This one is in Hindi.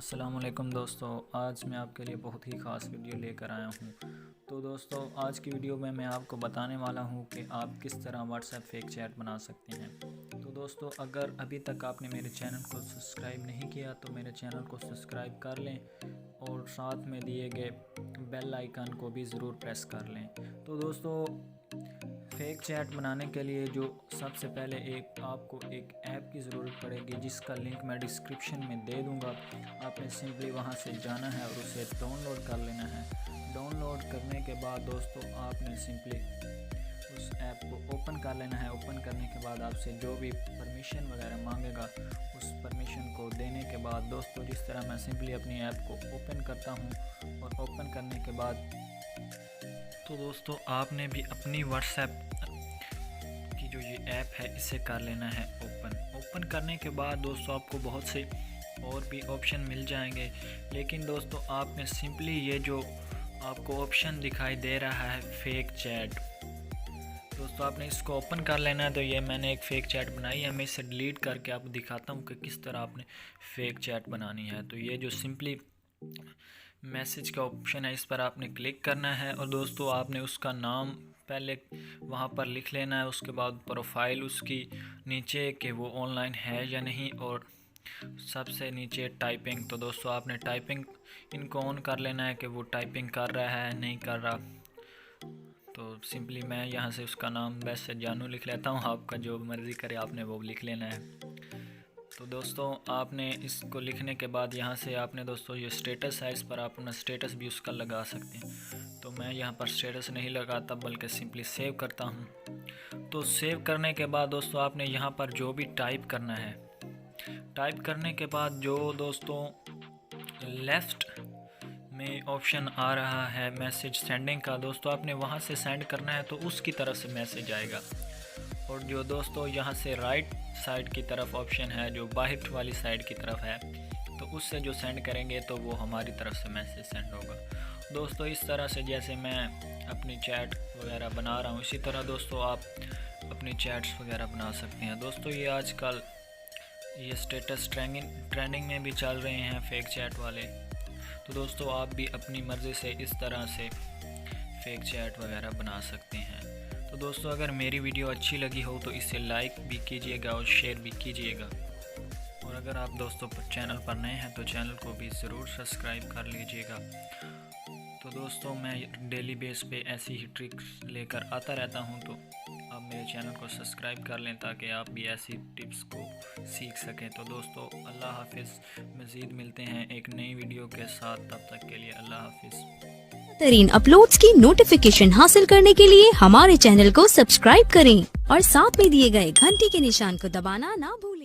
अस्सलामुअलैकुम दोस्तों, आज मैं आपके लिए बहुत ही ख़ास वीडियो लेकर आया हूँ। तो दोस्तों, आज की वीडियो में मैं आपको बताने वाला हूँ कि आप किस तरह व्हाट्सएप फेक चैट बना सकते हैं। तो दोस्तों, अगर अभी तक आपने मेरे चैनल को सब्सक्राइब नहीं किया तो मेरे चैनल को सब्सक्राइब कर लें और साथ में दिए गए बेल आइकन को भी ज़रूर प्रेस कर लें। तो दोस्तों, फेक चैट बनाने के लिए जो सबसे पहले आपको एक ऐप की ज़रूरत पड़ेगी, जिसका लिंक मैं डिस्क्रिप्शन में दे दूंगा। आपने सिंपली वहां से जाना है और उसे डाउनलोड कर लेना है। डाउनलोड करने के बाद दोस्तों, आपने सिंपली उस ऐप को ओपन कर लेना है। ओपन करने के बाद आपसे जो भी परमिशन वगैरह मांगेगा, उस परमिशन को देने के बाद दोस्तों, जिस तरह मैं सिंपली अपनी ऐप को ओपन करता हूँ और ओपन करने के बाद तो दोस्तों, आपने भी अपनी व्हाट्सएप की जो ये ऐप है इसे कर लेना है ओपन करने के बाद दोस्तों, आपको बहुत से और भी ऑप्शन मिल जाएंगे। लेकिन दोस्तों, आपने सिंपली ये जो आपको ऑप्शन दिखाई दे रहा है फेक चैट, दोस्तों आपने इसको ओपन कर लेना है। तो ये मैंने एक फ़ेक चैट बनाई है, मैं इसे डिलीट करके आपको दिखाता हूँ कि किस तरह आपने फ़ेक चैट बनानी है। तो ये जो सिंपली मैसेज का ऑप्शन है, इस पर आपने क्लिक करना है और दोस्तों आपने उसका नाम पहले वहाँ पर लिख लेना है। उसके बाद प्रोफाइल उसकी नीचे कि वो ऑनलाइन है या नहीं, और सबसे नीचे टाइपिंग। तो दोस्तों, आपने टाइपिंग इनको ऑन कर लेना है कि वो टाइपिंग कर रहा है नहीं कर रहा। तो सिंपली मैं यहाँ से उसका नाम वैसे जानू लिख लेता हूँ, आपका जो मर्ज़ी करे आपने वो लिख लेना है। तो दोस्तों, आपने इसको लिखने के बाद यहाँ से आपने दोस्तों ये स्टेटस है, इस पर आप अपना स्टेटस भी उसका लगा सकते हैं। तो मैं यहाँ पर स्टेटस नहीं लगाता बल्कि सिंपली सेव करता हूँ। तो सेव करने के बाद दोस्तों, आपने यहाँ पर जो भी टाइप करना है, टाइप करने के बाद जो दोस्तों लेफ़्ट में ऑप्शन आ रहा है मैसेज सेंडिंग का, दोस्तों आपने वहाँ से सेंड करना है तो उसकी तरफ से मैसेज आएगा। और जो दोस्तों यहाँ से राइट साइड की तरफ ऑप्शन है, जो बाहर वाली साइड की तरफ है, तो उससे जो सेंड करेंगे तो वो हमारी तरफ से मैसेज सेंड होगा। दोस्तों, इस तरह से जैसे मैं अपनी चैट वगैरह बना रहा हूँ, इसी तरह दोस्तों आप अपनी चैट्स वगैरह बना सकते हैं। दोस्तों, ये आजकल ये स्टेटस ट्रेंडिंग में भी चल रहे हैं फेक चैट वाले। तो दोस्तों, आप भी अपनी मर्ज़ी से इस तरह से फेक चैट वगैरह बना सकते हैं। तो दोस्तों, अगर मेरी वीडियो अच्छी लगी हो तो इसे लाइक भी कीजिएगा और शेयर भी कीजिएगा। और अगर आप दोस्तों चैनल पर नए हैं तो चैनल को भी ज़रूर सब्सक्राइब कर लीजिएगा। तो दोस्तों, मैं डेली बेस पे ऐसी ही ट्रिक्स लेकर आता रहता हूं, तो आप मेरे चैनल को सब्सक्राइब कर लें ताकि आप भी ऐसी टिप्स को सीख सकें। तो दोस्तों, अल्लाह हाफिज़। मज़ीद मिलते हैं एक नई वीडियो के साथ, तब तक के लिए अल्लाह हाफिज़। बेहतरीन अपलोड्स की नोटिफिकेशन हासिल करने के लिए हमारे चैनल को सब्सक्राइब करें और साथ में दिए गए घंटी के निशान को दबाना ना भूलें।